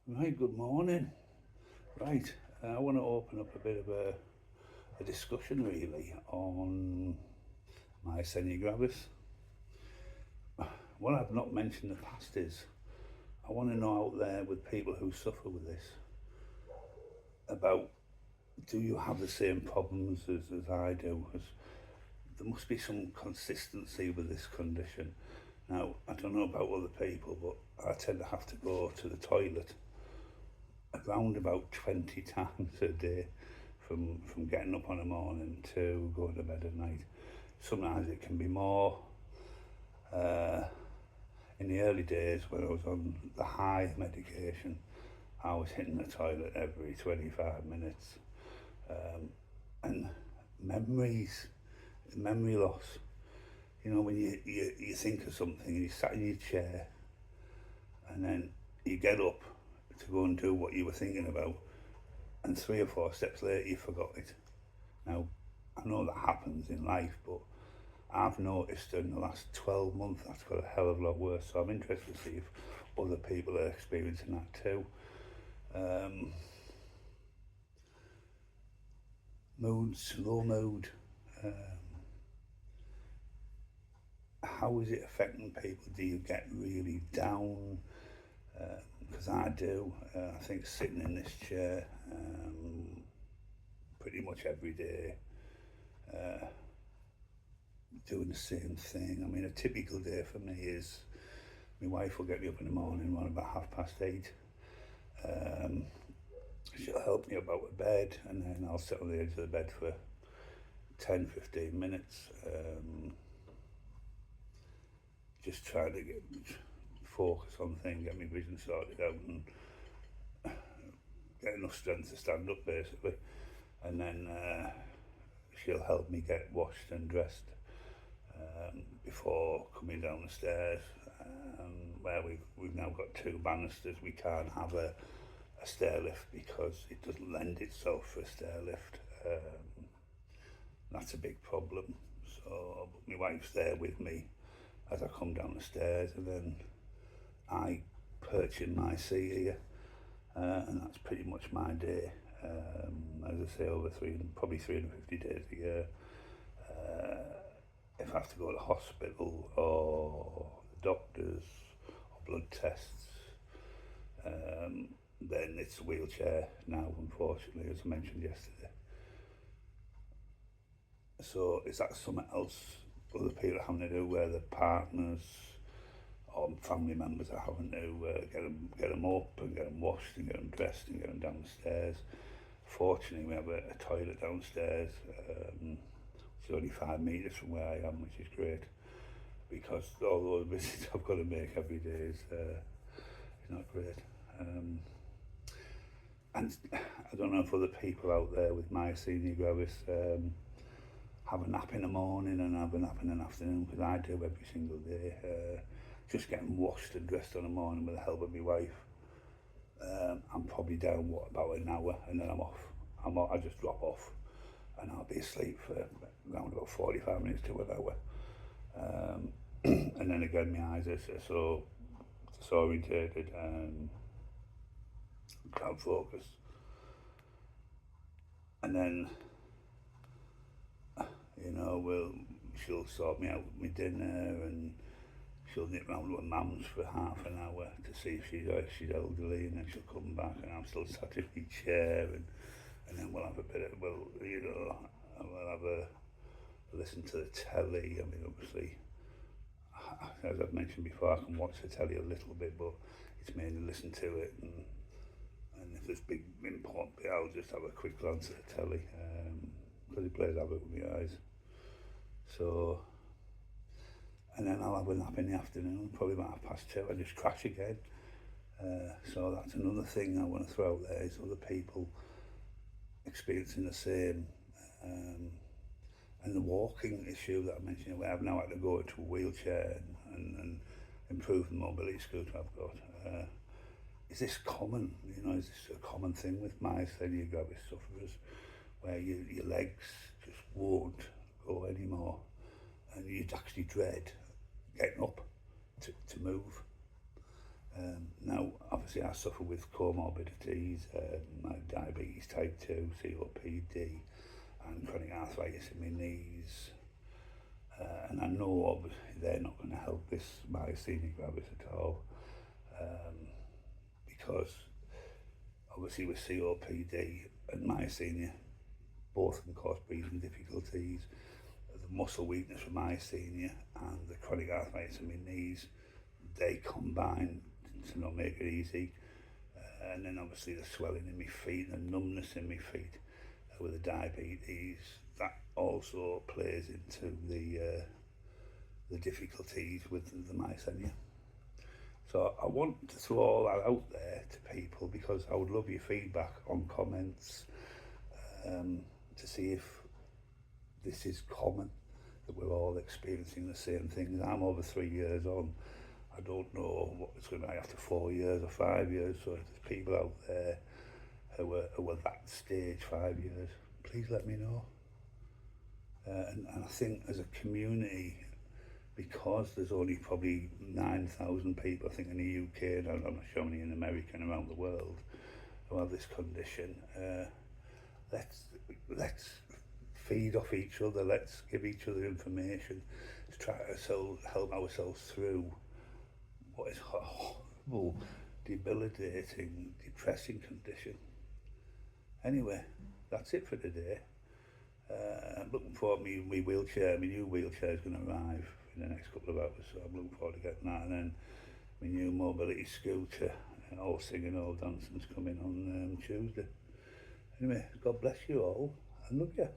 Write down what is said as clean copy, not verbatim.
Right, good morning. Right, I want to open up a bit of a discussion really on Myasthenia Gravis. What I've not mentioned in the past is I want to know out there with people who suffer with this about, do you have the same problems as I do? Because there must be some consistency with this condition. Now, I don't know about other people, but I tend to have to go to the toilet around about 20 times a day from getting up on a morning to going to bed at night. Sometimes it can be more. Uh, in the early days when I was on the high medication, I was hitting the toilet every 25 minutes. And memories, memory loss. You know, when you think of something and you sat in your chair and then you get up to go and do what you were thinking about, and 3 or 4 steps later you forgot it. Now, I know that happens in life, but I've noticed in the last 12 months that's got a hell of a lot worse. So I'm interested to see if other people are experiencing that too. Moods, low mood. How is it affecting people? Do you get really down? Because I do. I think sitting in this chair pretty much every day, doing the same thing. I mean, a typical day for me is my wife will get me up in the morning around about 8:30. She'll help me about the bed, and then I'll sit on the edge of the bed for 10, 15 minutes, just trying to get focus on things, get my vision sorted out, and get enough strength to stand up basically. And then she'll help me get washed and dressed before coming down the stairs, where we've now got 2 banisters. We can't have a stair lift because it doesn't lend itself for a stair lift. That's a big problem. So my wife's there with me as I come down the stairs, and then I perch in my seat here, and that's pretty much my day. As I say, over probably 350 days a year. If I have to go to the hospital or the doctors or blood tests, then it's a wheelchair now, unfortunately, as I mentioned yesterday. So is that something else other people are having to do, where their partners or family members are having to get them up and get them washed and get them dressed and get them down the stairs? Fortunately, we have a toilet downstairs. It's only 5 meters from where I am, which is great, because all those visits I've got to make every day is not great. And I don't know if other people out there with myasthenia gravis have a nap in the morning and have a nap in the afternoon, because I do every single day. Just getting washed and dressed on the morning with the help of my wife. I'm probably down about an hour, and then I'm off. I just drop off, and I'll be asleep for around about 45 minutes to an hour. And then again, my eyes are so disorientated and can't focus. And then, she'll sort me out with my dinner, and she'll nip round to her mum's for half an hour to see if she's elderly, and then she'll come back, and I'm still sat in my chair, and then we'll have a bit of, we'll have a listen to the telly. I mean, obviously, as I've mentioned before, I can watch the telly a little bit, but it's mainly listen to it, and if there's big important bit, I'll just have a quick glance at the telly, because it plays havoc with my eyes. So, and then I'll have a nap in the afternoon, probably about 2:30. I just crash again. So that's another thing I want to throw out there, is other people experiencing the same. And the walking issue that I mentioned, where I've now had to go into a wheelchair and improve the mobility scooter I've got. Is this common? Is this a common thing with myasthenia gravis sufferers, where your legs just won't go anymore, and you'd actually dread getting up to move? Now, obviously, I suffer with comorbidities, like diabetes type 2, COPD, and chronic arthritis in my knees. And I know, obviously, they're not going to help this myasthenia gravis at all, because, obviously, with COPD and myasthenia, both of them cause breathing difficulties. The muscle weakness from myasthenia and the chronic arthritis in my knees, they combine to not make it easy. And then obviously the swelling in my feet and the numbness in my feet with the diabetes, that also plays into the difficulties with the myasthenia. So I want to throw all that out there to people, because I would love your feedback on comments, to see if this is common, that we're all experiencing the same things. I'm over 3 years on. I don't know what it's going to be after 4 years or 5 years. So if there's people out there who are that stage 5 years, please let me know. And I think as a community, because there's only probably 9,000 people, I think, in the UK, and I'm not sure how many in America and around the world, who have this condition, let's feed off each other, let's give each other information to try to help ourselves through what is a horrible, debilitating, depressing condition. Anyway, that's it for today. I'm looking forward to my wheelchair. My new wheelchair is going to arrive in the next couple of hours, so I'm looking forward to getting that. And then my new mobility scooter, all singing, all dancing's coming on Tuesday. Anyway, God bless you all, and love you.